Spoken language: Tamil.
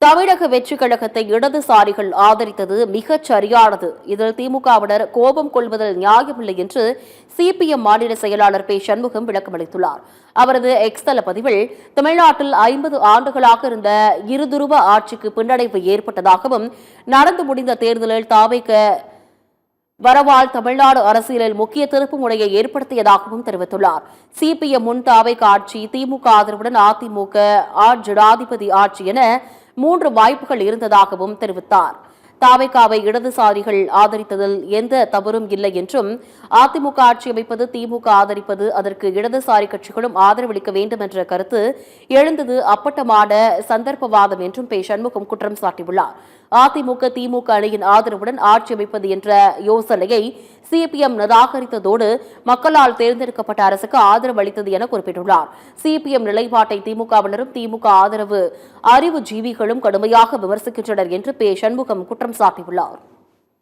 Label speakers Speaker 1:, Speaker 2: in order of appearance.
Speaker 1: தமிழக வெற்றிக் கழகத்தை இடதுசாரிகள் ஆதரித்தது மிகச் சரியானது. இதில் திமுகவினர் கோபம் கொள்வதில் நியாயமில்லை என்று சிபிஎம் மாநில செயலாளர் பே. சண்முகம் விளக்கமளித்துள்ளார். அவரது எக்ஸ் தள பதிவில் தமிழ்நாட்டில் 50 ஆண்டுகளாக இருந்த இருதுருவ ஆட்சிக்கு பின்னடைவு ஏற்பட்டதாகவும், நடந்து முடிந்த தேர்தலில் தாவேக வரவால் தமிழ்நாடு அரசியலில் முக்கிய திருப்பு முனையை ஏற்படுத்தியதாகவும் தெரிவித்துள்ளார். சிபிஎம் முன் தாவேக ஆட்சி, திமுக ஆதரவுடன் அதிமுக ஜனாதிபதி ஆட்சி என 3 வாய்ப்புகள் இருந்ததாகவும் தெரிவித்தார். தாவேகாவை இடதுசாரிகள் ஆதரித்ததில் எந்த தவறும் இல்லை என்றும், அதிமுக ஆட்சி அமைப்பது, திமுக ஆதரிப்பது, அதற்கு இடதுசாரி கட்சிகளும் ஆதரவளிக்க வேண்டும் என்ற கருத்து எழுந்தது அப்பட்டமான சந்தர்ப்பவாதம் என்றும் பே. சண்முகம் குற்றம் சாட்டியுள்ளார். அதிமுக திமுக அணியின் ஆதரவுடன் ஆட்சி அமைப்பது என்ற யோசனையை சிபிஎம் நிராகரித்ததோடு மக்களால் தேர்ந்தெடுக்கப்பட்ட அரசுக்கு ஆதரவு அளித்தது என குறிப்பிட்டுள்ளார். சிபிஎம் நிலைப்பாட்டை திமுகவினரும் திமுக ஆதரவு அறிவுஜீவிகளும் கடுமையாக விமர்சிக்கின்றனர் என்று பே. சண்முகம் குற்றம் சாட்டியுள்ளார்.